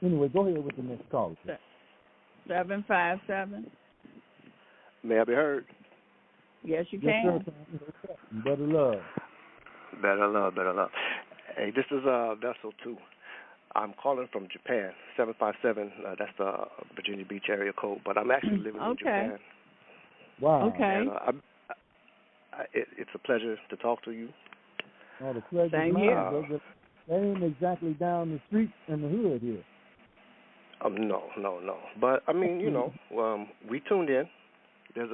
Anyway, go ahead with the next call. 757. May I be heard? Yes, you Yes, can. sir. Better love. Better love, better love. Hey, this is Vessel 2. I'm calling from Japan, 757. That's the Virginia Beach area code, but I'm actually living in Japan. Wow. Okay. And, it's a pleasure to talk to you. Oh, the pleasure's Same mine, here. brother. That ain't exactly down the street in the hood here. No. But I mean, we tuned in. There's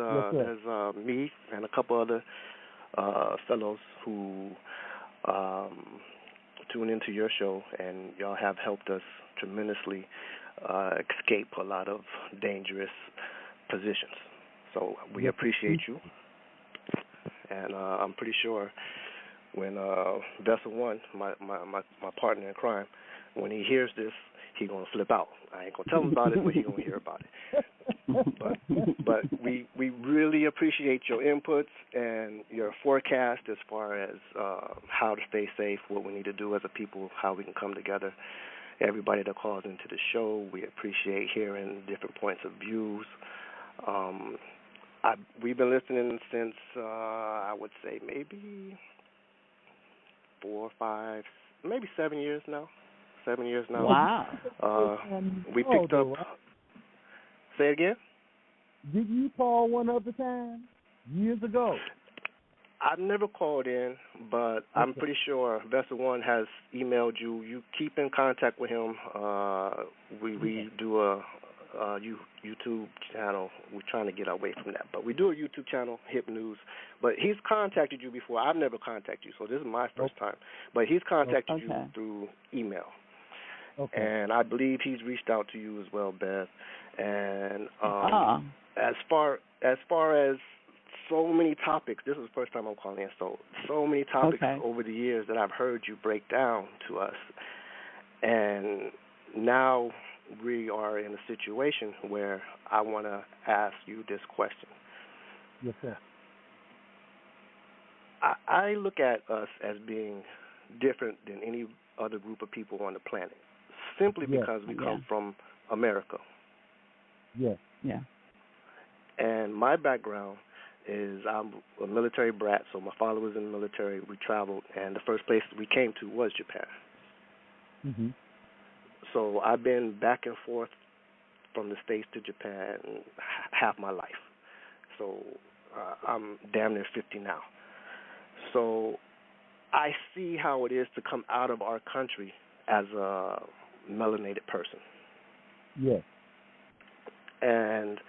me and a couple other fellows who tune into your show, and y'all have helped us tremendously escape a lot of dangerous positions. So we appreciate you, and I'm pretty sure when Vessel One, my partner in crime, when he hears this, he gonna flip out. I ain't gonna tell him about it, but he gonna hear about it. But we really appreciate your inputs and your forecast as far as how to stay safe, what we need to do as a people, how we can come together. Everybody that calls into the show, we appreciate hearing different points of views. We've been listening since I would say maybe 4 or 5, maybe 7 years now. 7 years now. Wow. We picked up. Say it again? Did you call one other time years ago? I've never called in, but I'm pretty sure Vessel One has emailed you. You keep in contact with him. We do a YouTube channel. We're trying to get away from that, but we do a YouTube channel, Hip News. But he's contacted you before. I've never contacted you, so this is my first time. But he's contacted you through email. Okay. And I believe he's reached out to you as well, Beth. And as far as so many topics, this is the first time I'm calling in, so many topics over the years that I've heard you break down to us. And now we are in a situation where I want to ask you this question. Yes, sir. I look at us as being different than any other group of people on the planet, simply because we come from America. Yes. Yeah. And my background is I'm a military brat, so my father was in the military. We traveled, and the first place we came to was Japan. Mm-hmm. So I've been back and forth from the States to Japan half my life. So I'm damn near 50 now. So I see how it is to come out of our country as a melanated person. Yes. And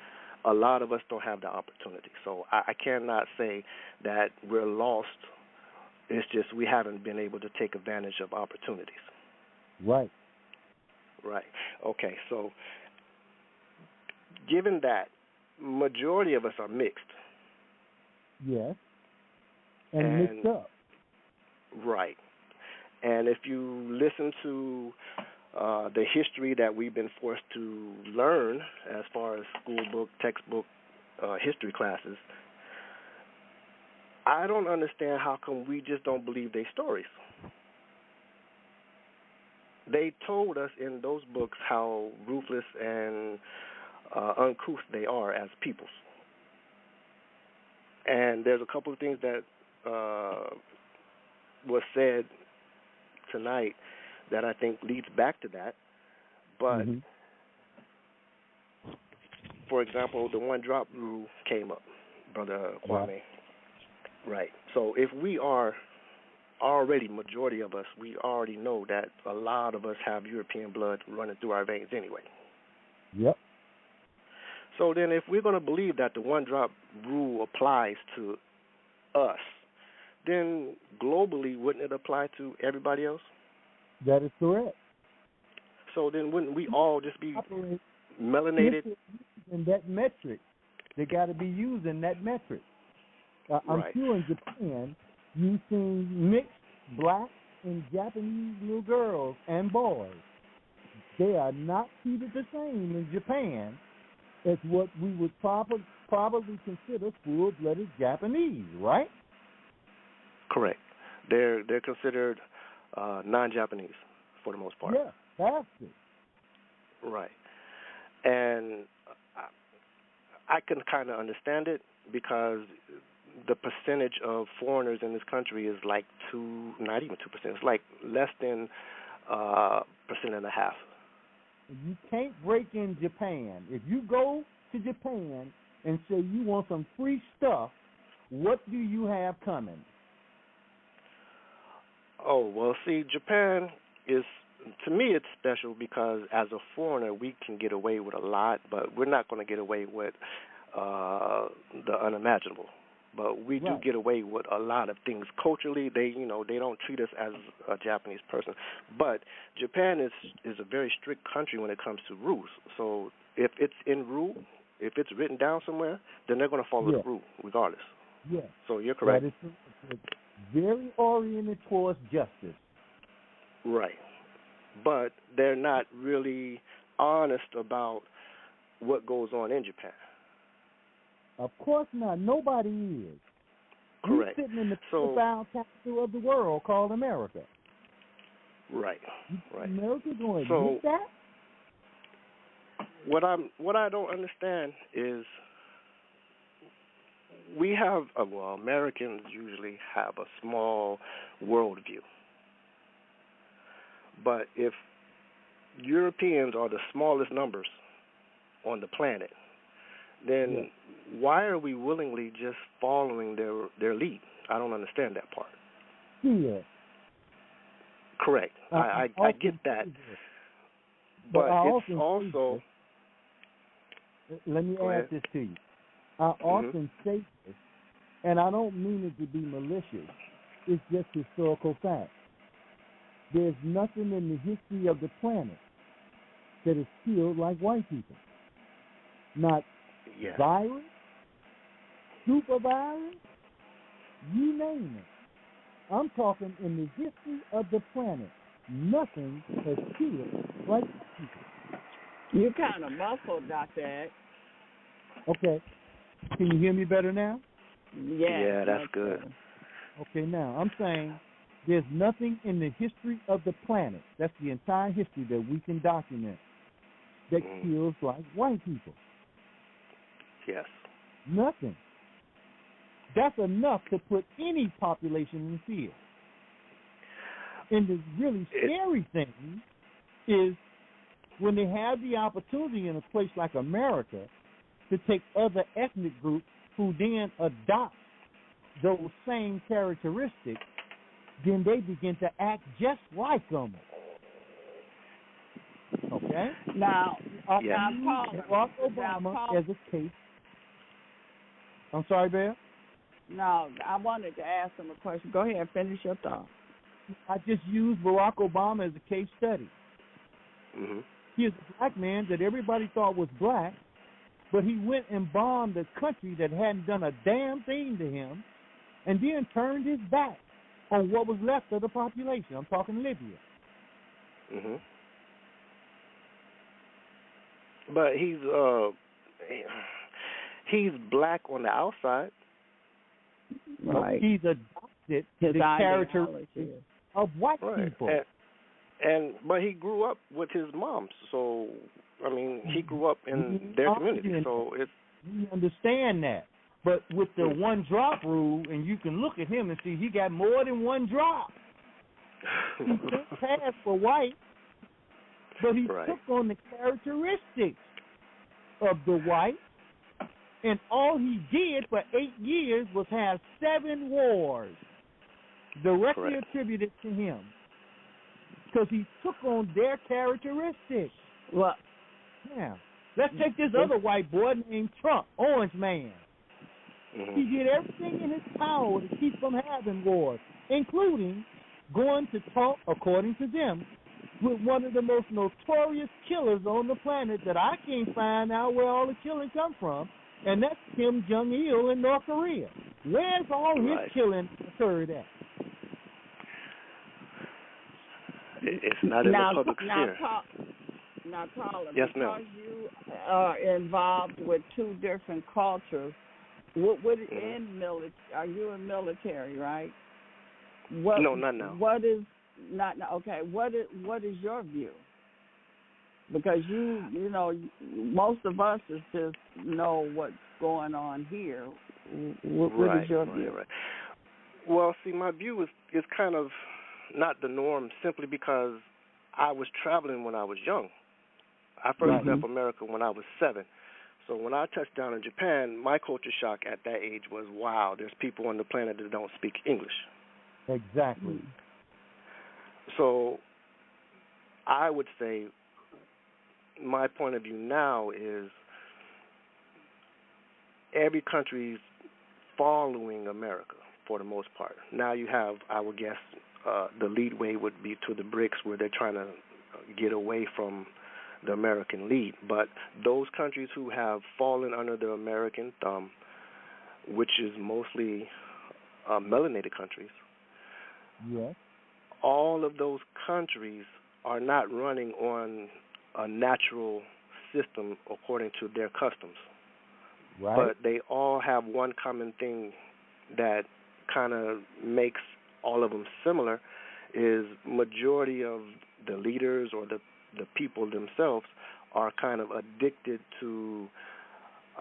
a lot of us don't have the opportunity. So I cannot say that we're lost. It's just we haven't been able to take advantage of opportunities. Right. Right. Okay, so given that, majority of us are mixed. Yes. And mixed up. Right. And if you listen to the history that we've been forced to learn as far as school book, textbook, history classes, I don't understand how come we just don't believe their stories. They told us in those books how ruthless and uncouth they are as peoples. And there's a couple of things that was said tonight that I think leads back to that. But, for example, the one-drop rule came up, Brother Kwame. Right. So if we are already, majority of us, we already know that a lot of us have European blood running through our veins anyway. Yep. So then if we're going to believe that the one-drop rule applies to us, then globally, wouldn't it apply to everybody else? That is correct. So then wouldn't we all just be melanated? In that metric, they got to be using that metric. I'm sure in Japan, you've seen mixed black and Japanese little girls and boys. They are not treated the same in Japan as what we would probably consider full-blooded Japanese, right? Correct. They're considered non-Japanese for the most part. Yeah, that's it. Right. And I can kind of understand it because the percentage of foreigners in this country is like not even 2%. It's like less than 1.5%. You can't break in Japan. If you go to Japan and say you want some free stuff, what do you have coming? Oh, well, see, Japan is, to me, it's special because as a foreigner, we can get away with a lot, but we're not going to get away with the unimaginable. But we do get away with a lot of things culturally. They don't treat us as a Japanese person. But Japan is a very strict country when it comes to rules. So if it's in rule, if it's written down somewhere, then they're going to follow the rule regardless. Yes. So you're correct. That is very oriented towards justice. Right. But they're not really honest about what goes on in Japan. Of course not. Nobody is. Correct. You're sitting in the profound capital of the world called America. Right. Right. America going to admit that? What I don't understand is we have Americans usually have a small worldview. But if Europeans are the smallest numbers on the planet, then why are we willingly just following their lead? I don't understand that part. Yeah. Correct. I get that. But it's also... Let me add this to you. I often say this, and I don't mean it to be malicious. It's just historical fact. There's nothing in the history of the planet that is killed like white people. Not virus, super virus, you name it. I'm talking in the history of the planet. Nothing has killed like white people. You kind of muffled, Dr. X. Okay. Can you hear me better now? Yeah, that's good. Okay, now I'm saying there's nothing in the history of the planet, that's the entire history that we can document, that kills like white people. Yes. Nothing. That's enough to put any population in fear. And the really scary thing is when they have the opportunity in a place like America to take other ethnic groups who then adopt those same characteristics, then they begin to act just like them. Okay? Now, Barack Obama as a case. I'm sorry, Bear? No, I wanted to ask him a question. Go ahead and finish your thought. I just used Barack Obama as a case study. Mm-hmm. He is a black man that everybody thought was black, but he went and bombed a country that hadn't done a damn thing to him, and then turned his back on what was left of the population. I'm talking Libya. Mm-hmm. But he's black on the outside. Right. He's adopted the characteristics of white people. But he grew up with his mom, so I mean he grew up in their community. So it's you understand that. But with the one drop rule, and you can look at him and see he got more than one drop. He can't pass for white, but he took on the characteristics of the white, and all he did for 8 years was have 7 wars directly attributed to him, because he took on their characteristics. Well, yeah. Let's take this other white boy named Trump, Orange Man. Mm-hmm. He did everything in his power to keep from having wars, including going to talk, according to them, with one of the most notorious killers on the planet that I can't find out where all the killing come from, and that's Kim Jong-il in North Korea. Where's all his killing occurred at? It's not in the public sphere. Now, Paula, yes, because ma'am. you are involved with 2 different cultures, are you in military, right? No, not now. What is not now? Okay, what is your view? Because you know, most of us is just know what's going on here. What is your view? Right. Well, see, my view is kind of not the norm simply because I was traveling when I was young. I first left America when I was 7. So when I touched down in Japan, my culture shock at that age was, wow, there's people on the planet that don't speak English. Exactly. So I would say my point of view now is every country's following America for the most part. Now you have, I would guess, the lead way would be to the BRICS, where they're trying to get away from the American lead. But those countries who have fallen under the American thumb, which is mostly melanated countries, all of those countries are not running on a natural system according to their customs. Right. But they all have one common thing that kind of makes all of them similar, is majority of the leaders or the people themselves are kind of addicted to,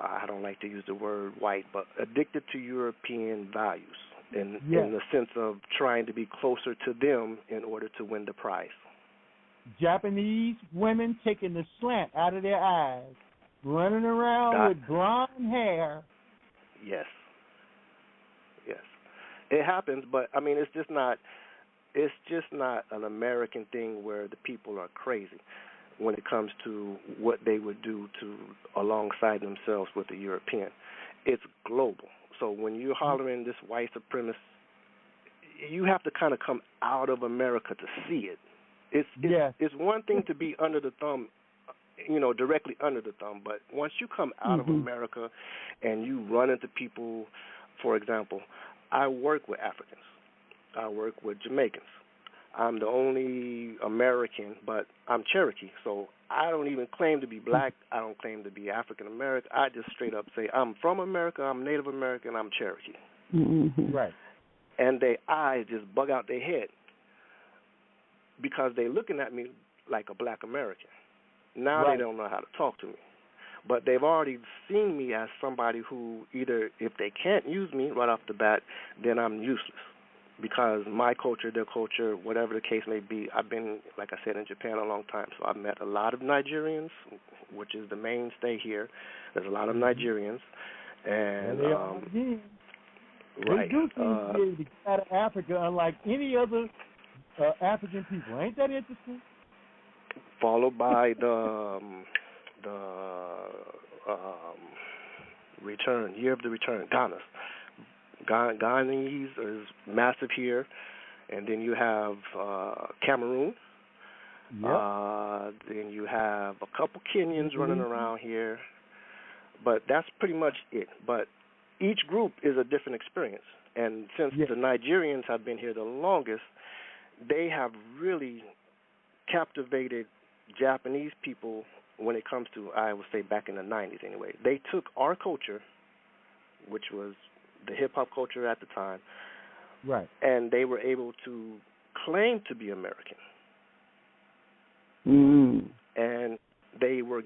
I don't like to use the word white, but addicted to European values in the sense of trying to be closer to them in order to win the prize. Japanese women taking the slant out of their eyes, running around with blonde hair. Yes. It happens, but I mean, it's just not an American thing where the people are crazy when it comes to what they would do to alongside themselves with the European. It's global. So when you're hollering this white supremacist, you have to kind of come out of America to see it. It's one thing to be under the thumb, directly under the thumb, but once you come out of America and you run into people, for example, I work with Africans. I work with Jamaicans. I'm the only American, but I'm Cherokee, so I don't even claim to be black. I don't claim to be African American. I just straight up say I'm from America, I'm Native American, I'm Cherokee. Right. And their eyes just bug out their head because they're looking at me like a black American. Now they don't know how to talk to me. But they've already seen me as somebody who either, if they can't use me right off the bat, then I'm useless. Because my culture, their culture, whatever the case may be, I've been, like I said, in Japan a long time. So I've met a lot of Nigerians, which is the mainstay here. There's a lot of Nigerians. And, they do seem to be able to get out of Africa unlike any other African people. Ain't that interesting? Followed by the return, year of the return, Ghanese is massive here, and then you have Cameroon. Then you have a couple Kenyans running around here, but that's pretty much it. But each group is a different experience, and since the Nigerians have been here the longest, they have really captivated Japanese people when it comes to, I would say back in the 90s anyway. They took our culture, which was the hip-hop culture at the time, and they were able to claim to be American. And they were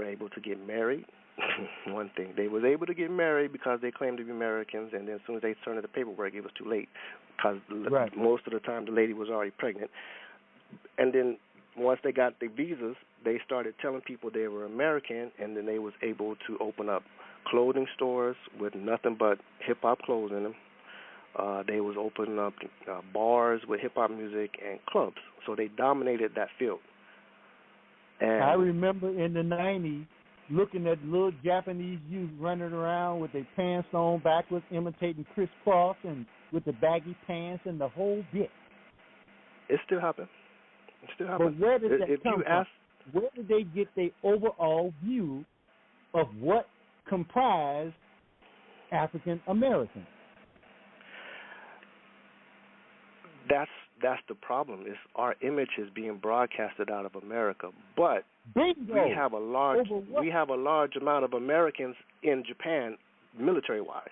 able to get married. One thing, they was able to get married because they claimed to be Americans, and then as soon as they turned in the paperwork, it was too late because most of the time the lady was already pregnant. And then once they got the visas, they started telling people they were American, and then they was able to open up clothing stores with nothing but hip-hop clothes in them. They was opening up bars with hip-hop music and clubs. So they dominated that field. And I remember in the 90s looking at little Japanese youth running around with their pants on backwards, imitating Chris Cross and with the baggy pants and the whole bit. It still happens. But where did that come from? Where did they get their overall view of what comprised African Americans? That's the problem. Is our image is being broadcasted out of America, but we have a large amount of Americans in Japan, military-wise.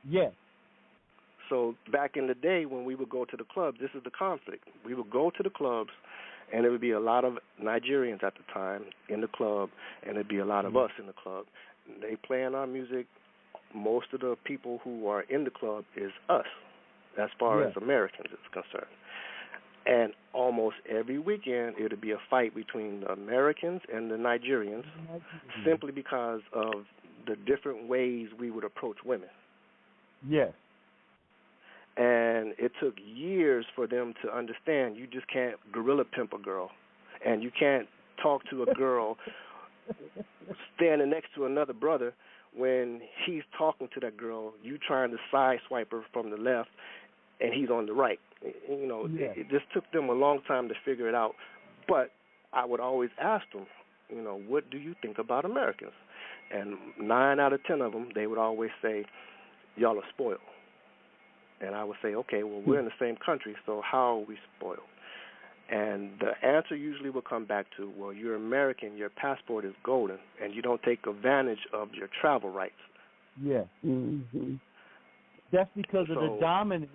Yes. So back in the day when we would go to the clubs, this is the conflict. We would go to the clubs, and it would be a lot of Nigerians at the time in the club, and it'd be a lot of us in the club. They playing our music. Most of the people who are in the club is us, as far as Americans is concerned. And almost every weekend, it would be a fight between the Americans and the Nigerians, simply because of the different ways we would approach women. Yes. And it took years for them to understand you just can't gorilla pimp a girl, and you can't talk to a girl standing next to another brother when he's talking to that girl, you trying to sideswipe her from the left, and he's on the right. You know, it just took them a long time to figure it out. But I would always ask them, you know, what do you think about Americans? And 9 out of 10 of them, they would always say, y'all are spoiled. And I would say, okay, well, we're in the same country, so how are we spoiled? And the answer usually will come back to, well, you're American, your passport is golden, and you don't take advantage of your travel rights. Yeah. Mm-hmm. That's because of the dominance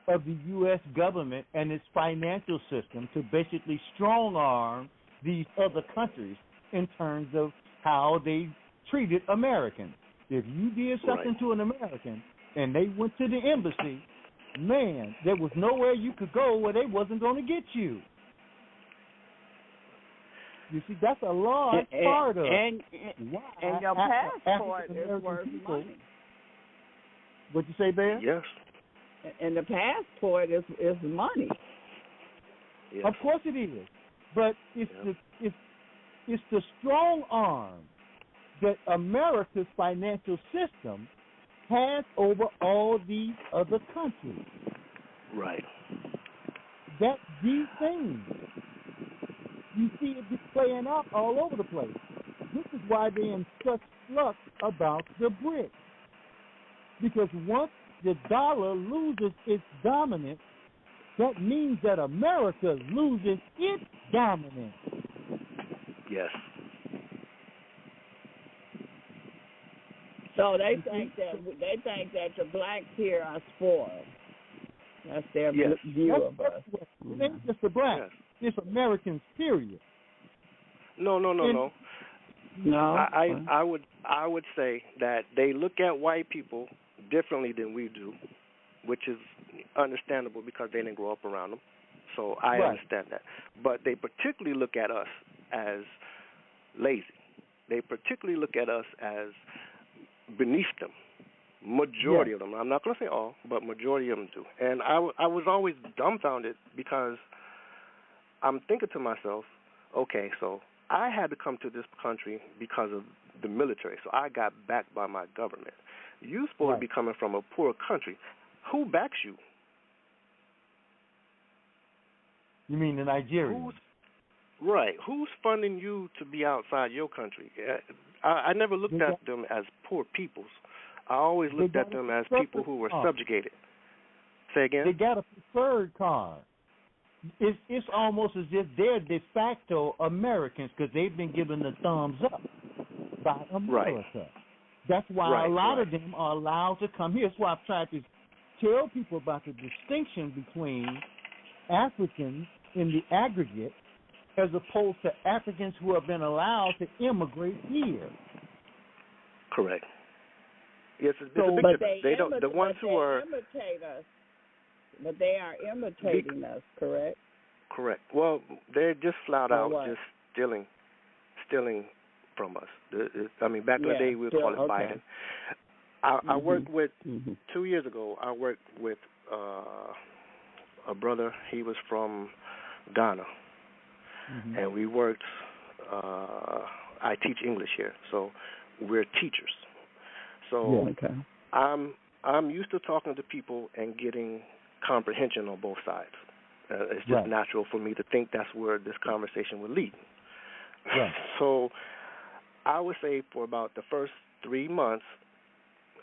of the U.S. government and its financial system to basically strong-arm these other countries in terms of how they treated Americans. If you did something to an American and they went to the embassy, man, there was nowhere you could go where they wasn't going to get you. You see, that's a large part of and your passport is worth money. What'd you say, Bear? Yes. And the passport is money. Yes. Of course it is, but it's the strong arm that America's financial system has over all these other countries. Right. That's the thing. You see it playing out all over the place. This is why they're in such flux about the BRICS. Because once the dollar loses its dominance, that means that America loses its dominance. Yes. So they think that the blacks here are spoiled. That's their view of us. It ain't just the blacks. It's Americans, period. No. No. I would say that they look at white people differently than we do, which is understandable because they didn't grow up around them. So I understand that. But they particularly look at us as lazy. They particularly look at us as beneath them. Majority of them. I'm not going to say all, but majority of them do. And I was always dumbfounded because I'm thinking to myself, okay, so I had to come to this country because of the military, so I got backed by my government. You're supposed to be coming from a poor country. Who backs you? You mean the Nigerians? Who's funding you to be outside your country? I never looked at them as poor peoples. I always looked at them as people who were subjugated. Say again? They got a preferred card. It's almost as if they're de facto Americans because they've been given the thumbs up by America. Right. That's why a lot of them are allowed to come here. That's why I've tried to tell people about the distinction between Africans in the aggregate as opposed to Africans who have been allowed to immigrate here. Correct. Yes, it's so, a big difference. They don't. The ones who are imitate us, but they are imitating us. Correct. Correct. Well, they're just flat out just stealing from us. I mean, back in the day we would call it Biden. I worked with 2 years ago. I worked with a brother. He was from Ghana, and we worked. I teach English here, so we're teachers. So I'm used to talking to people and getting comprehension on both sides. It's just natural for me to think that's where this conversation would lead. Right. So I would say for about the first 3 months,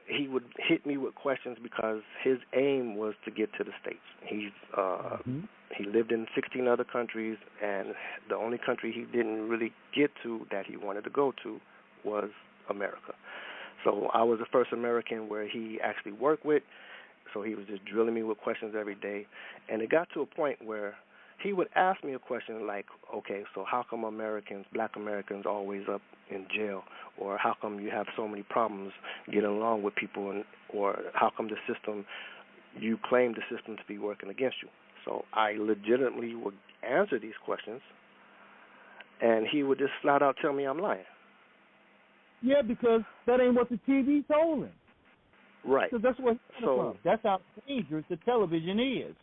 he would hit me with questions because his aim was to get to the States. He lived in 16 other countries, and the only country he didn't really get to that he wanted to go to was America. So I was the first American where he actually worked with, so he was just drilling me with questions every day. And it got to a point where he would ask me a question like, okay, so how come Black Americans, always up in jail, or how come you have so many problems getting along with people, or how come you claim the system to be working against you? So I legitimately would answer these questions, and he would just flat out tell me I'm lying. Yeah, because that ain't what the TV told him. Right. So that's what from. That's how dangerous the television is.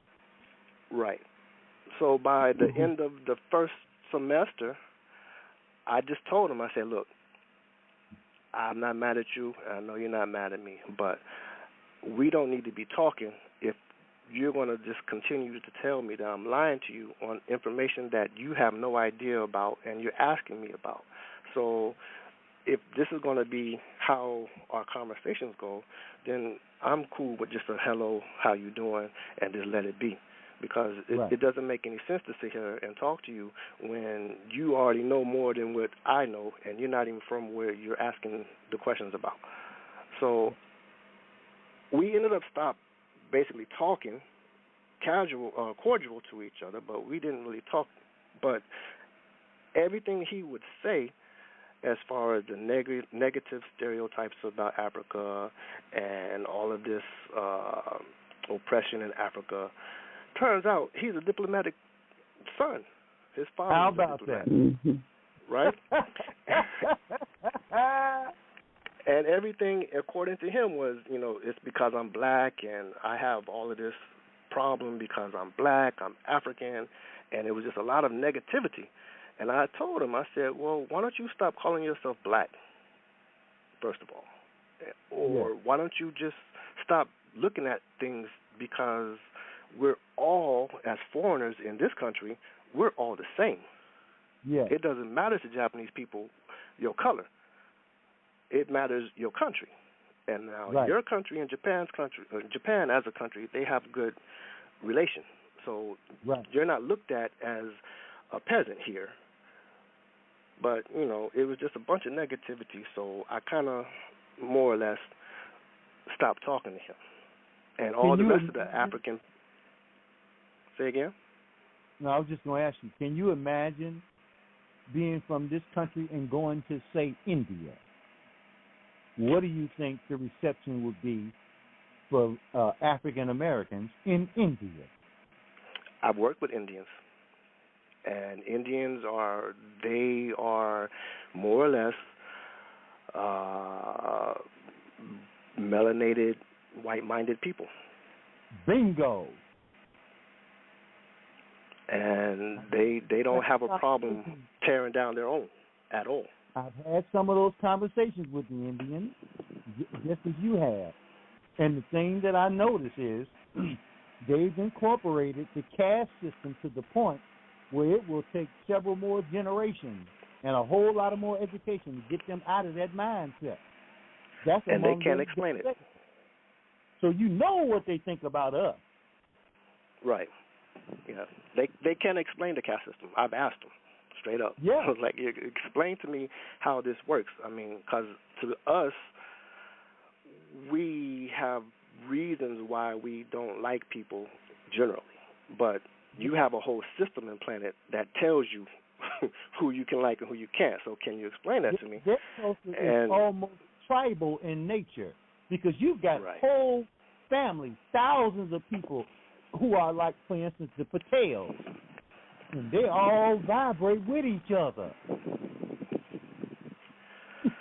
Right. So by the end of the first semester, I just told him, I said, look, I'm not mad at you, and I know you're not mad at me, but we don't need to be talking if you're going to just continue to tell me that I'm lying to you on information that you have no idea about and you're asking me about. So if this is going to be how our conversations go, then I'm cool with just a hello, how you doing, and just let it be. Because it doesn't make any sense to sit here and talk to you when you already know more than what I know, and you're not even from where you're asking the questions about. So we ended up basically talking, cordial to each other, but we didn't really talk. But everything he would say as far as the negative stereotypes about Africa and all of this oppression in Africa, turns out he's a diplomatic son. His father How was about a diplomat. that? Right? And everything, according to him, was, it's because I'm black and I have all of this problem because I'm black, I'm African, and it was just a lot of negativity. And I told him, I said, well, why don't you stop calling yourself black, first of all? Or why don't you just stop looking at things, because we're all, as foreigners in this country, we're all the same. Yeah. It doesn't matter to Japanese people your color. It matters your country. And now your country and Japan as a country, they have good relations. So you're not looked at as a peasant here. But, it was just a bunch of negativity, so I kind of more or less stopped talking to him. And all the rest of the African... Say again? No, I was just going to ask you, can you imagine being from this country and going to, say, India? What do you think the reception would be for African Americans in India? I've worked with Indians, and Indians are more or less melanated, white-minded people. Bingo. And they don't have a problem tearing down their own at all. I've had some of those conversations with the Indians, just as you have. And the thing that I notice is they've incorporated the caste system to the point where it will take several more generations and a whole lot of more education to get them out of that mindset. And they can't explain it. So you know what they think about us. Right. Yeah. They can't explain the caste system. I've asked them straight up. Yeah. I was like, explain to me how this works. I mean, because to us, we have reasons why we don't like people generally, but you have a whole system implanted that tells you who you can like and who you can't. So can you explain that to me? This culture is almost tribal in nature, because you've got whole families, thousands of people who are like, for instance, the Patels, and they all vibrate with each other.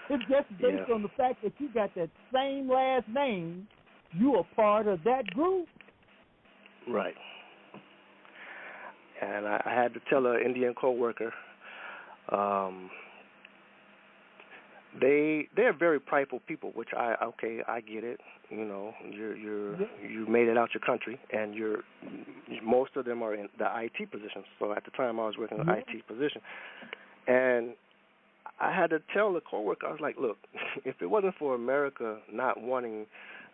It's just based on the fact that you got that same last name. You are part of that group. Right. And I had to tell an Indian coworker, they're very prideful people, which I get it. You made it out your country, and most of them are in the IT positions. So at the time I was working in an IT position, and I had to tell the coworker, I was like, look, if it wasn't for America not wanting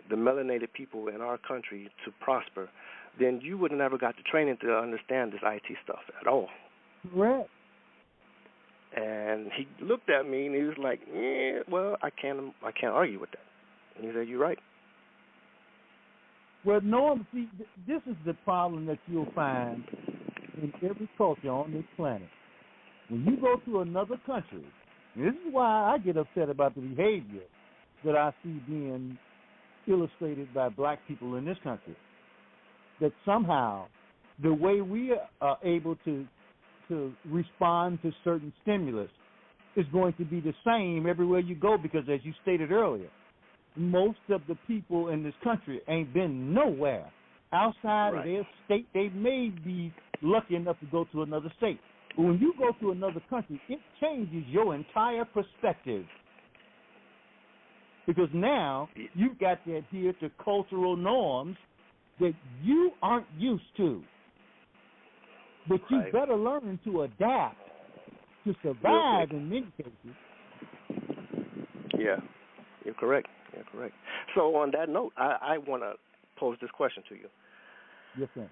the melanated people in our country to prosper, then you would have never got the training to understand this IT stuff at all. Right. And he looked at me and he was like, well, I can't argue with that. And he said, you're right. Well, Norm, see, this is the problem that you'll find in every culture on this planet. When you go to another country, and this is why I get upset about the behavior that I see being illustrated by black people in this country, that somehow the way we are able to respond to certain stimulus is going to be the same everywhere you go, because as you stated earlier, most of the people in this country ain't been nowhere outside of their state. They may be lucky enough to go to another state. But when you go to another country, it changes your entire perspective. Because now you've got to adhere to cultural norms that you aren't used to. But you better learn to adapt to survive in many cases. Yeah, you're correct. You're correct. So on that note, I want to pose this question to you. Yes, sir.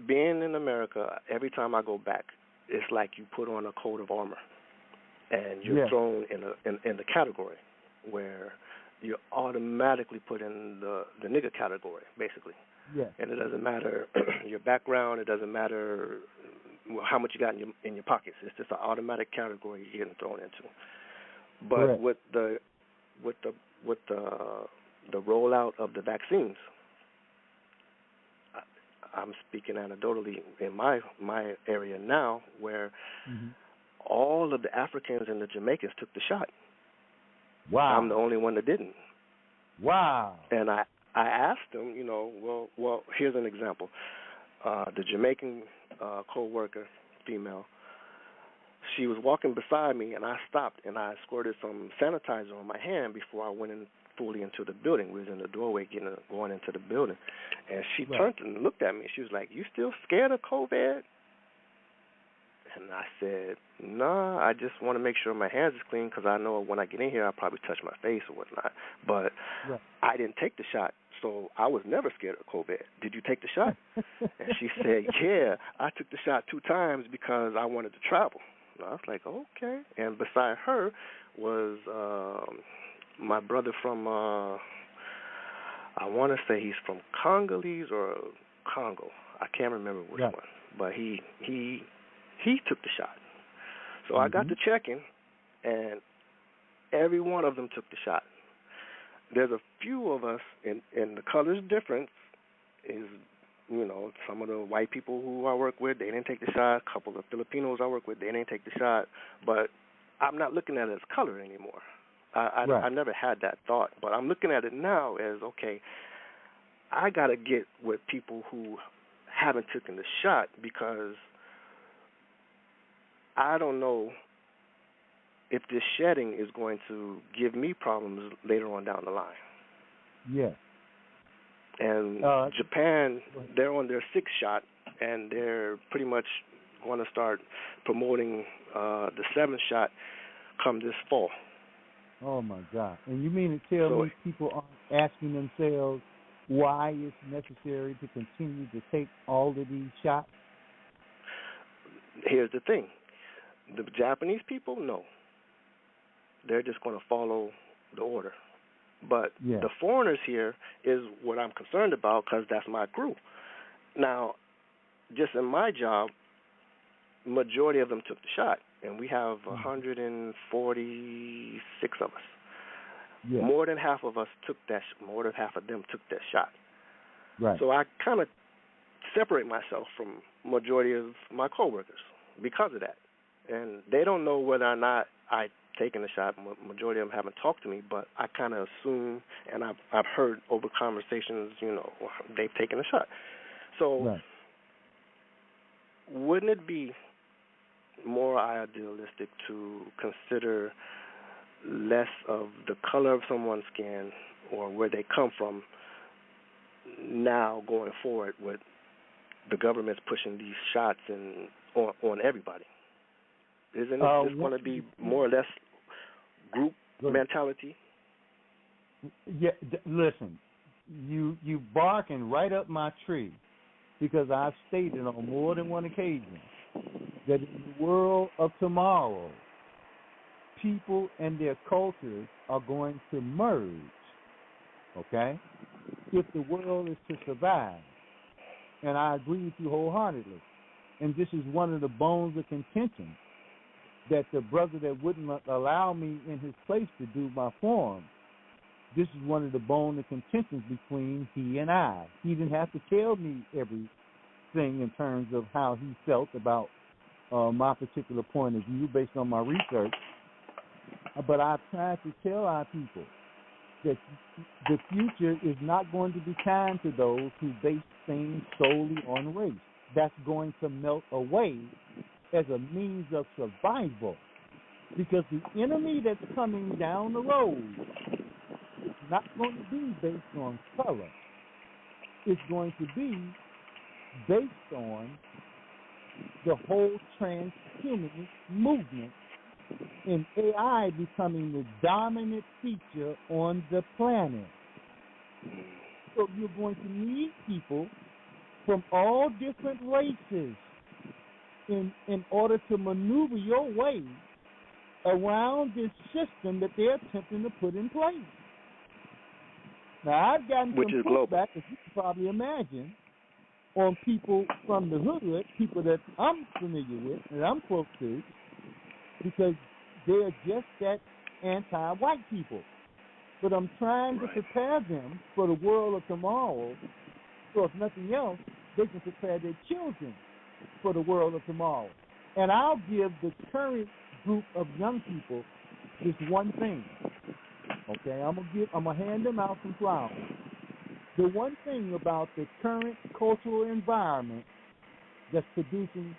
Being in America, every time I go back, it's like you put on a coat of armor, and you're thrown in the category where you're automatically put in the nigger category, basically. Yeah. And it doesn't matter your background. It doesn't matter how much you got in your pockets. It's just an automatic category you're getting thrown into. But with the rollout of the vaccines, I'm speaking anecdotally in my area now, where all of the Africans and the Jamaicans took the shot. Wow. I'm the only one that didn't. Wow. And I asked them, well, here's an example. The Jamaican co-worker, female, she was walking beside me, and I stopped, and I squirted some sanitizer on my hand before I went in fully into the building. We was in the doorway going into the building. And she turned and looked at me. She was like, "You still scared of COVID?" And I said, "Nah, I just want to make sure my hands is clean, because I know when I get in here I'll probably touch my face or whatnot. But I didn't take the shot, so I was never scared of COVID. Did you take the shot?" And she said, "Yeah, I took the shot 2 times because I wanted to travel." And I was like, okay. And beside her was my brother from, I want to say he's from Congolese or Congo. I can't remember which one. But he took the shot. So I got to checking, and every one of them took the shot. There's a few of us, and the color's difference is, some of the white people who I work with, they didn't take the shot. A couple of Filipinos I work with, they didn't take the shot. But I'm not looking at it as color anymore. I never had that thought. But I'm looking at it now as, okay, I got to get with people who haven't taken the shot, because I don't know if this shedding is going to give me problems later on down the line. Yeah. And Japan, they're on their 6th shot, and they're pretty much going to start promoting the 7th shot come this fall. Oh, my God. And you mean to tell me people aren't asking themselves why it's necessary to continue to take all of these shots? Here's the thing. The Japanese people, no. They're just going to follow the order. But the foreigners here is what I'm concerned about, because that's my crew. Now, just in my job, majority of them took the shot, and we have 146 of us. Yeah. More than half of us took that. More than half of them took that shot. Right. So I kind of separate myself from majority of my coworkers because of that, and they don't know whether or not I taken the shot. Majority of them haven't talked to me, but I kind of assume, and I've heard over conversations, they've taken a shot. So wouldn't it be more idealistic to consider less of the color of someone's skin or where they come from now going forward with the government's pushing these shots on everybody? Isn't it just going to be more or less group mentality? Yeah, listen, you barking right up my tree, because I've stated on more than one occasion that in the world of tomorrow, people and their cultures are going to merge, okay, if the world is to survive. And I agree with you wholeheartedly. and this is one of the bones of contention, that the brother that wouldn't allow me in his place to do my form, this is one of the bone of contentions between he and I. He didn't have to tell me everything in terms of how he felt about my particular point of view based on my research, but I've tried to tell our people that the future is not going to be kind to those who base things solely on race. That's going to melt away as a means of survival, because the enemy that's coming down the road is not going to be based on color. It's going to be based on the whole transhumanist movement and AI becoming the dominant feature on the planet. So you're going to need people from all different races in order to maneuver your way around this system that they're attempting to put in place. Now, I've gotten some pushback, as you can probably imagine, on people from the hood, people that I'm familiar with, that I'm close to, because they're just that anti-white people. But I'm trying to prepare them for the world of tomorrow, so if nothing else, they can prepare their children for the world of tomorrow. And I'll give the current group of young people this one thing. Okay, I'm gonna hand them out some flowers. The one thing about the current cultural environment that's producing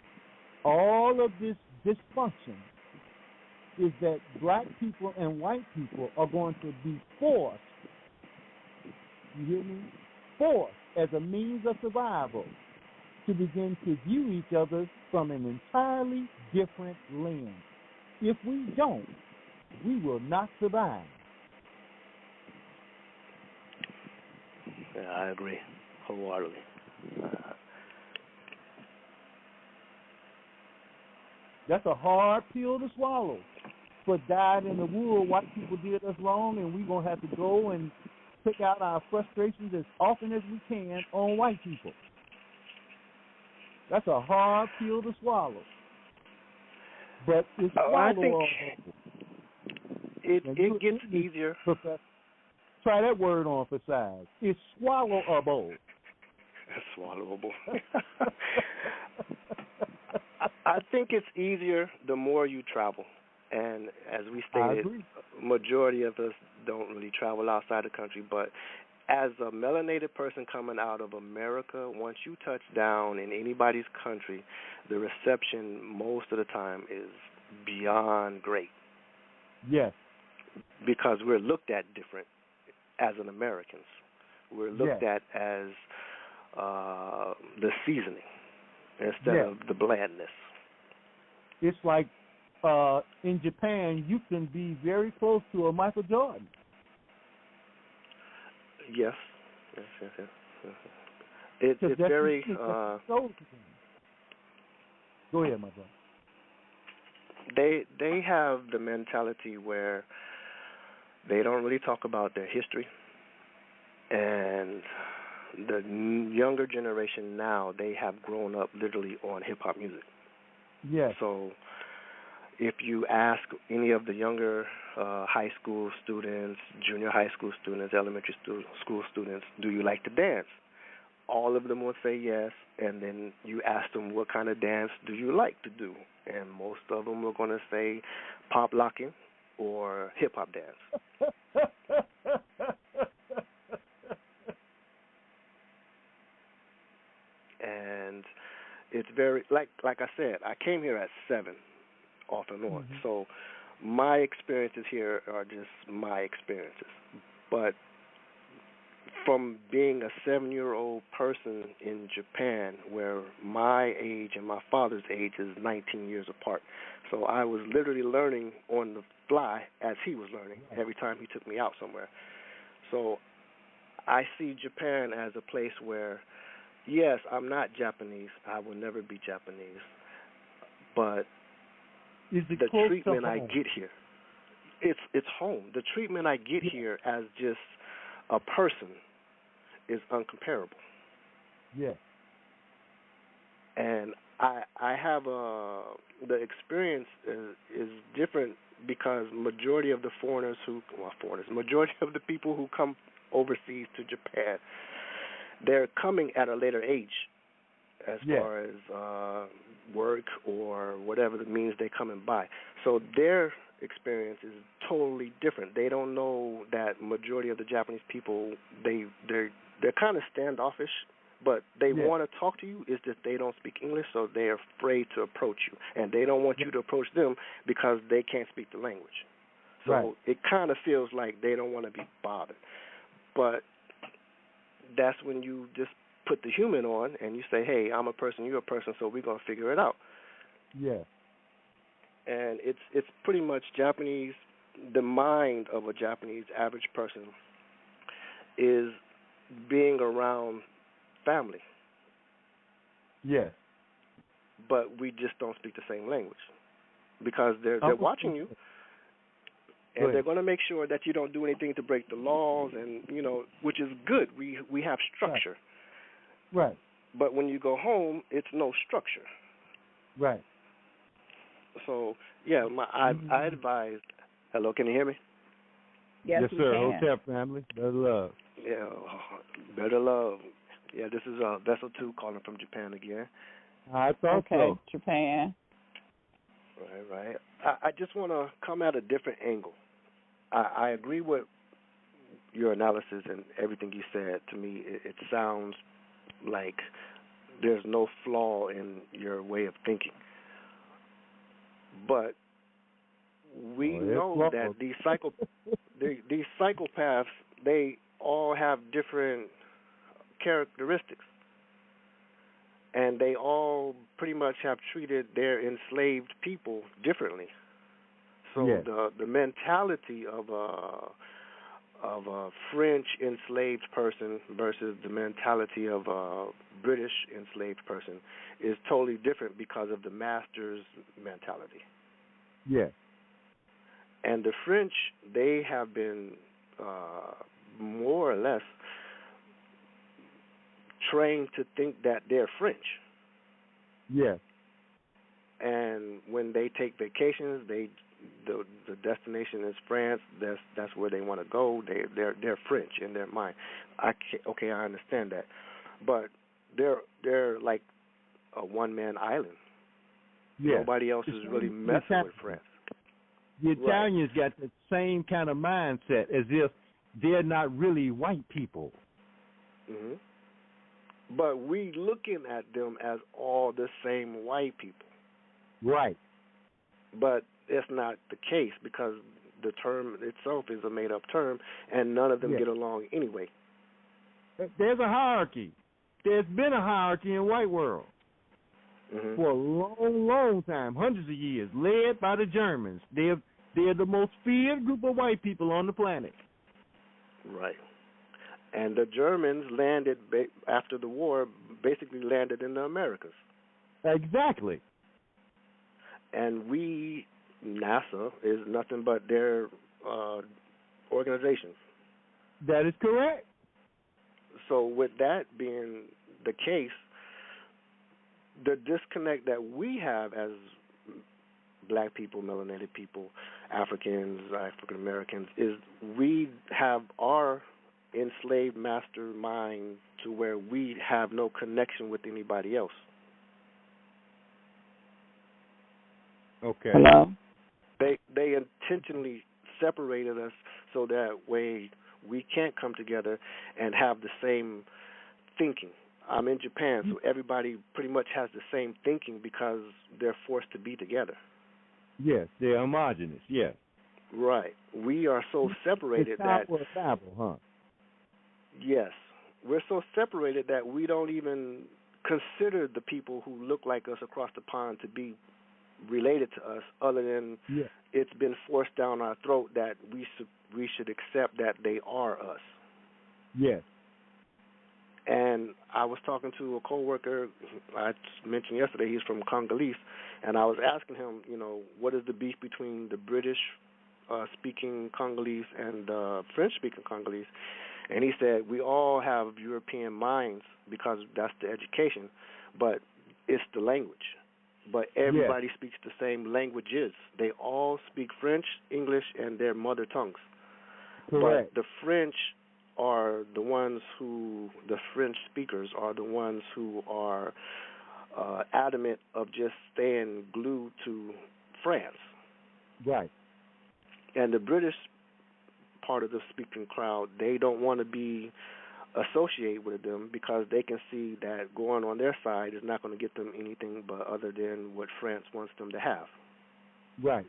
all of this dysfunction is that black people and white people are going to be forced, you hear me? Forced as a means of survival to begin to view each other from an entirely different lens. If we don't, we will not survive. Yeah, I agree wholeheartedly. That's a hard pill to swallow. But died in the wood, white people did us wrong, and we're going to have to go and pick out our frustrations as often as we can on white people. That's a hard pill to swallow. But it's I think it gets easier. Professor, try that word on for size. It's swallowable. Swallowable. I think it's easier the more you travel. And as we stated, majority of us don't really travel outside the country. But as a melanated person coming out of America, once you touch down in anybody's country, the reception most of the time is beyond great. Yes. Because we're looked at different as an Americans. We're looked at as the seasoning instead of the blandness. It's like in Japan, you can be very close to a Michael Jordan. Yes. It's very. Go ahead, my brother. They have the mentality where they don't really talk about their history, and the younger generation now, they have grown up literally on hip hop music. Yes. So if you ask any of the younger high school students, junior high school students, elementary school students, do you like to dance? All of them will say yes, and then you ask them what kind of dance do you like to do, and most of them are going to say pop locking or hip-hop dance. And it's very, like I said, I came here at 7 off and on. Mm-hmm. So my experiences here are just my experiences. But from being a 7-year-old person in Japan, where my age and my father's age is 19 years apart, so I was literally learning on the fly as he was learning every time he took me out somewhere. So I see Japan as a place where, yes, I'm not Japanese. I will never be Japanese. But the treatment I get here, it's home. The treatment I get here as just a person is uncomparable. Yeah. And I have the experience is different because majority of the majority of the people who come overseas to Japan, they're coming at a later age as far as work or whatever the means they're coming by. So their experience is totally different. They don't know that majority of the Japanese people, they're kind of standoffish, but they want to talk to you. It's just they don't speak English, so they're afraid to approach you, and they don't want you to approach them because they can't speak the language. So it kind of feels like they don't want to be bothered. But that's when you just put the human on and you say, hey, I'm a person, you're a person, so we're going to figure it out. Yeah. And it's pretty much Japanese, the mind of a Japanese average person is being around family. Yes. But we just don't speak the same language because they're watching you, and they're going to make sure that you don't do anything to break the laws, and which is good. We have structure. Right. But when you go home, it's no structure. Right. So I advise. Hello, can you hear me? Yes, sir. Can. Hotel family, better love. Yeah, better love. Yeah, this is Vessel 2 calling from Japan again. I thought so. Japan. Right. I just want to come at a different angle. I agree with your analysis and everything you said. To me, it sounds like there's no flaw in your way of thinking. But we know that these psychopaths, they all have different characteristics, and they all pretty much have treated their enslaved people differently. So the mentality of a French enslaved person versus the mentality of a British enslaved person is totally different because of the master's mentality. Yeah. And the French, they have been more or less trained to think that they're French. Yes. And when they take vacations, the destination is France. That's where they want to go. They're French in their mind. I understand that, but they're like a one-man island. Yeah. Nobody else is really messing with France. The Italians got the same kind of mindset as if they're not really white people. Mm-hmm. But we looking at them as all the same white people. Right. But it's not the case because the term itself is a made-up term, and none of them get along anyway. There's a hierarchy. There's been a hierarchy in white world for a long, long time, hundreds of years, led by the Germans. They're the most feared group of white people on the planet. Right. And the Germans landed after the war, basically landed in the Americas. Exactly. And NASA is nothing but their organization. That is correct. So with that being the case, the disconnect that we have as black people, melanated people, Africans, African Americans, is we have our enslaved master mind to where we have no connection with anybody else. Okay. Hello? They intentionally separated us so that way we can't come together and have the same thinking. I'm in Japan, so everybody pretty much has the same thinking because they're forced to be together. Yes, they're homogenous, yes. Right. We are so separated that... It's Bible, huh? Yes. We're so separated that we don't even consider the people who look like us across the pond to be related to us, other than it's been forced down our throat that we should accept that they are us. Yes. And I was talking to a coworker I mentioned yesterday. He's from Congolese, and I was asking him, what is the beef between the British speaking Congolese and French speaking Congolese? And he said we all have European minds because that's the education, but it's the language. But everybody speaks the same languages. They all speak French, English, and their mother tongues. Correct. But the French are the ones who, the French speakers are the ones who are adamant of just staying glued to France. Right. And the British part of the speaking crowd, they don't want to be associated with them because they can see that going on their side is not going to get them anything but other than what France wants them to have. Right.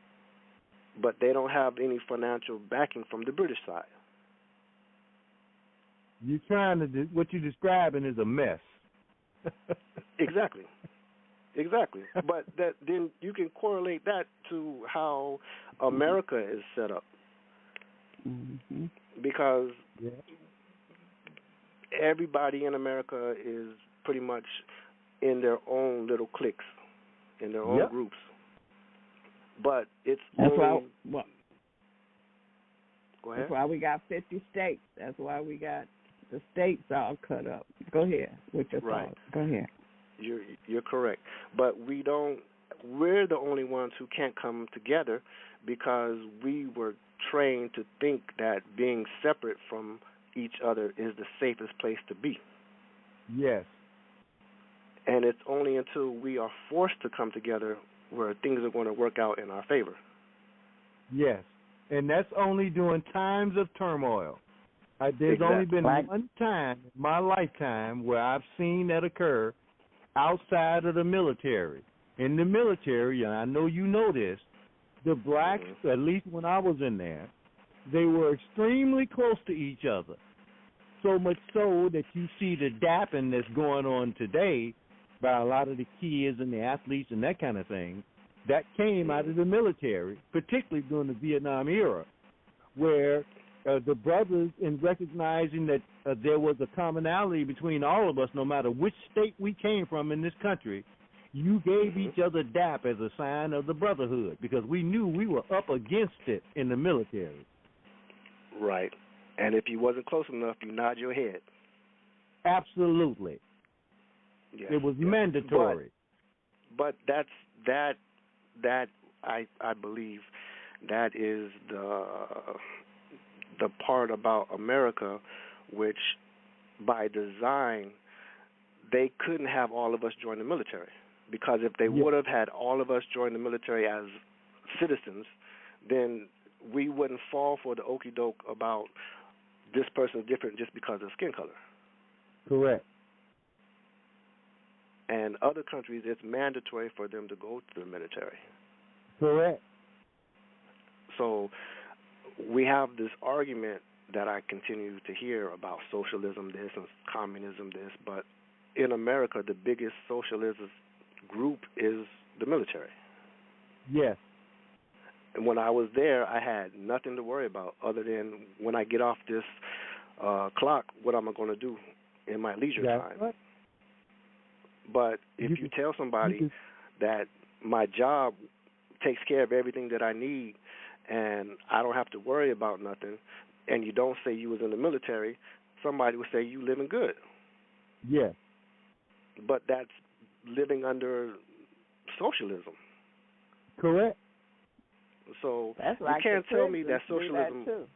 But they don't have any financial backing from the British side. You're trying to what you're describing is a mess. Exactly. But then you can correlate that to how America is set up. Mm-hmm. Because everybody in America is pretty much in their own little cliques, in their own groups. But it's That's only... Go ahead. That's why we got 50 states. That's why we got the states all cut up. Go ahead with your thoughts. Go ahead. You're correct. But we're the only ones who can't come together because we were trained to think that being separate from each other is the safest place to be. Yes. And it's only until we are forced to come together where things are going to work out in our favor. Yes. And that's only during times of turmoil. There's only been one time in my lifetime where I've seen that occur outside of the military. In the military, and I know you know this, the blacks, at least when I was in there, they were extremely close to each other. So much so that you see the dapping that's going on today by a lot of the kids and the athletes and that kind of thing. That came out of the military, particularly during the Vietnam era, where the brothers, in recognizing that there was a commonality between all of us, no matter which state we came from in this country, you gave each other dap as a sign of the brotherhood because we knew we were up against it in the military. Right. And if you wasn't close enough, you nod your head. Absolutely. Yes. It was mandatory. But that I believe that is the part about America which by design they couldn't have all of us join the military, because if they would have had all of us join the military as citizens, then we wouldn't fall for the okie doke about this person's different just because of skin color. Correct. And other countries, it's mandatory for them to go to the military. Correct. So we have this argument that I continue to hear about socialism this and communism this, but in America, the biggest socialist group is the military. Yes. And when I was there, I had nothing to worry about other than when I get off this clock, what am I going to do in my leisure time? Right. But if you tell somebody that my job takes care of everything that I need and I don't have to worry about nothing, and you don't say you was in the military, somebody would say you living good. Yes. But that's living under socialism. Correct. So that's like you can't tell me that socialism.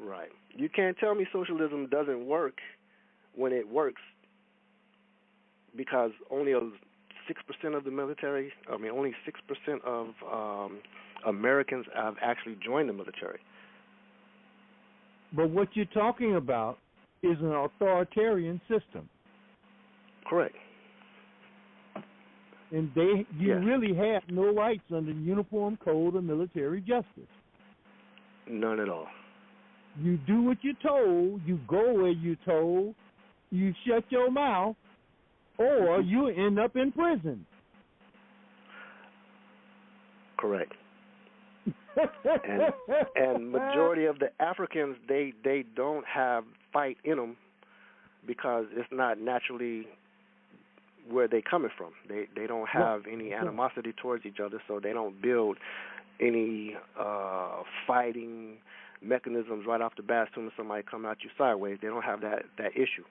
Right. You can't tell me socialism doesn't work when it works, because only 6% of the military, only 6% of Americans have actually joined the military. But what you're talking about is an authoritarian system. Correct. And you really have no rights under the Uniform Code of Military Justice. None at all. You do what you're told, you go where you're told, you shut your mouth, or you end up in prison. Correct. and majority of the Africans, they don't have fight in them because it's not naturally where they coming from. They don't have any animosity towards each other, so they don't build any fighting mechanisms right off the bat as soon as somebody come at you sideways. They don't have that issue.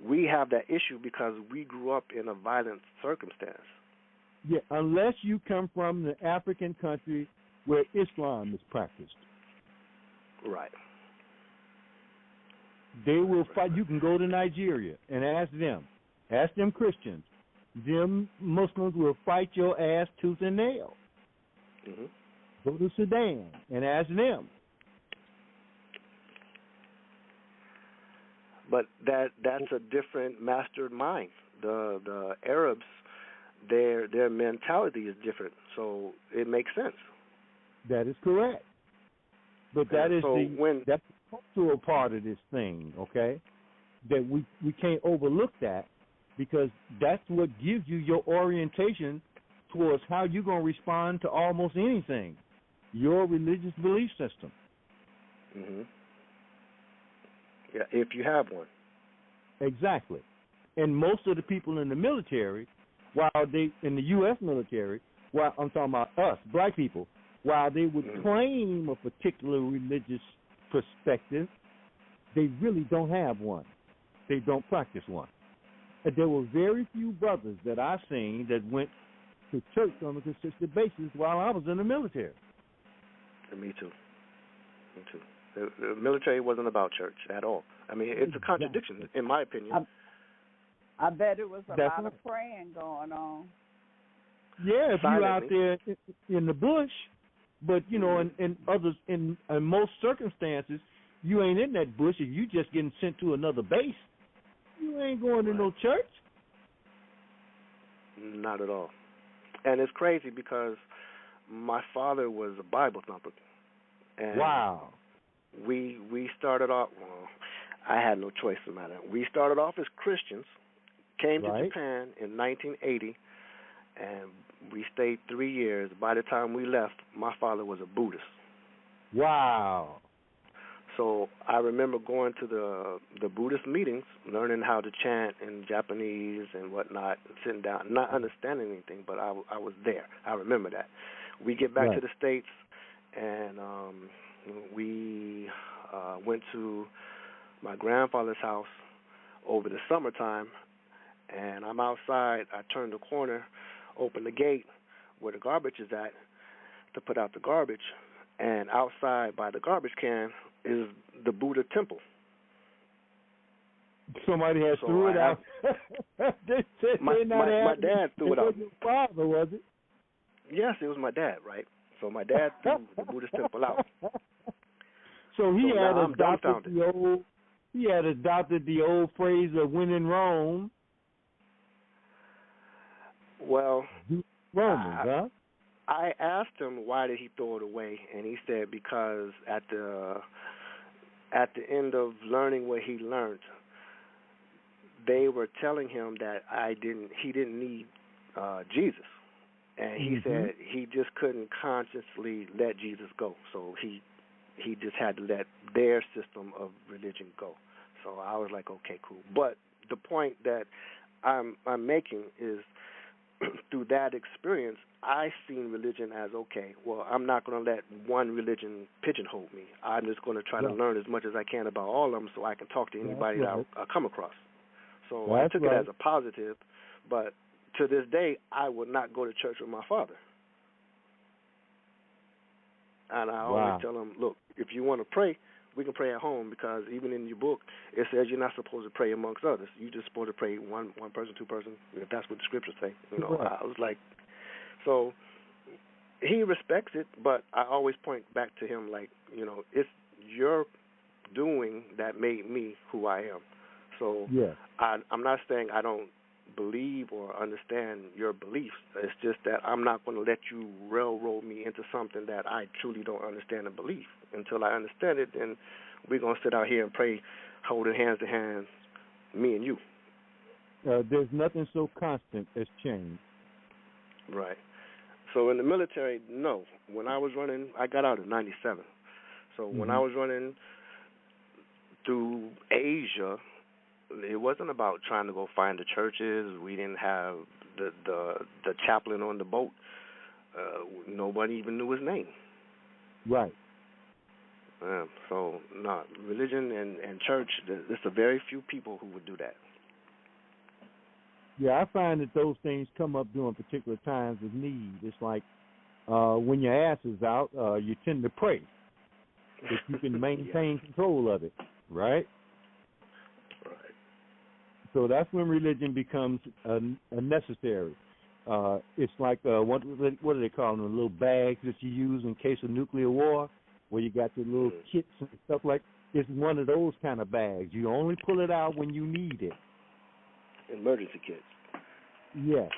we have that issue because we grew up in a violent circumstance. Yeah, unless you come from the African country where Islam is practiced. Right. They will fight. You can go to Nigeria and ask them. Ask them Christians. Them Muslims will fight your ass tooth and nail. Mm-hmm. Go to Sudan and ask them. But that's a different mastered mind. The Arabs, their mentality is different, so it makes sense. That is correct. But that is so that's the cultural part of this thing, okay? That we can't overlook that, because that's what gives you your orientation towards how you're going to respond to almost anything, your religious belief system. Mm-hmm. Yeah, if you have one. Exactly. And most of the people in the military, in the U.S. military, while I'm talking about us, black people, while they would claim a particular religious perspective, they really don't have one. They don't practice one. And there were very few brothers that I've seen that went to church on a consistent basis while I was in the military. Me too. The military wasn't about church at all. I mean, it's a contradiction, in my opinion. I bet it was a lot of praying going on. Yeah, if you're out there in the bush, but, you know, in most circumstances, you ain't in that bush. If you just getting sent to another base, you ain't going to no church. Not at all. And it's crazy because my father was a Bible thumper. And wow. We started off, well, I had no choice in the matter. We started off as Christians, came to Japan in 1980, and we stayed 3 years. By the time we left, my father was a Buddhist. Wow. So I remember going to the Buddhist meetings, learning how to chant in Japanese and whatnot, and sitting down, not understanding anything, but I was there. I remember that. We get back to the States, and we went to my grandfather's house over the summertime, and I'm outside. I turn the corner, open the gate where the garbage is at to put out the garbage, and outside by the garbage can is the Buddha temple. Somebody had threw it out. They said my dad threw it out. It was your father, was it? Yes, it was my dad, right? So my dad threw the Buddhist temple out. So he had adopted the old phrase of when in Rome. Well, Romans, huh? I asked him why did he throw it away, and he said because at the end of learning what he learned, they were telling him that he didn't need Jesus, and he said he just couldn't consciously let Jesus go, so he just had to let their system of religion go. So I was like, okay, cool. But the point that I'm making is, through that experience, I seen religion as, okay, well, I'm not going to let one religion pigeonhole me. I'm just going to try to learn as much as I can about all of them so I can talk to anybody that I come across. So I took it as a positive, but to this day, I would not go to church with my father. And I always tell him, look, if you want to pray, we can pray at home, because even in your book, it says you're not supposed to pray amongst others. You're just supposed to pray one person, two person, if that's what the scriptures say. You know, I was like, so he respects it, but I always point back to him like, you know, it's your doing that made me who I am. So I'm not saying I don't believe or understand your beliefs. It's just that I'm not going to let you railroad me into something that I truly don't understand and believe. Until I understand it, then we're going to sit out here and pray, holding hands to hands, me and you. There's nothing so constant as change. Right. So in the military, no. When I was running, I got out in 97. So when I was running through Asia, it wasn't about trying to go find the churches. We didn't have the chaplain on the boat. Nobody even knew his name. Right. So, no, religion and church, there's a very few people who would do that. Yeah, I find that those things come up during particular times of need. It's like when your ass is out, you tend to pray if you can maintain control of it, right? Right. So that's when religion becomes a necessary. It's like what do they call them? The little bags that you use in case of nuclear war, where you got your little kits and stuff like. It's one of those kind of bags. You only pull it out when you need it. Emergency kits. Yes.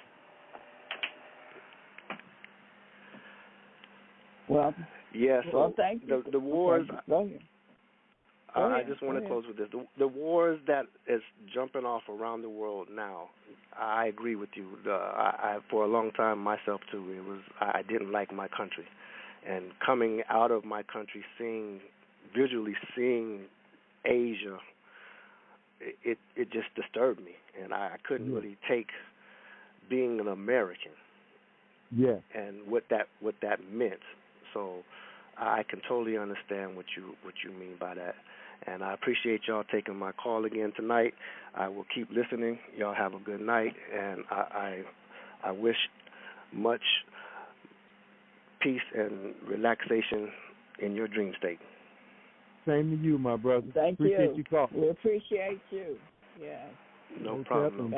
Well. Yeah. So thank you. The wars. Go ahead. I just want to close with this. The wars that is jumping off around the world now, I agree with you. I for a long time myself too. I didn't like my country, and coming out of my country, visually seeing Asia, it just disturbed me, and I couldn't really take being an American. Yeah. And what that meant. So I can totally understand what you mean by that. And I appreciate y'all taking my call again tonight. I will keep listening. Y'all have a good night, and I wish much peace and relaxation in your dream state. Same to you, my brother. Thank appreciate you. You calling. We appreciate you. Yeah. No problem.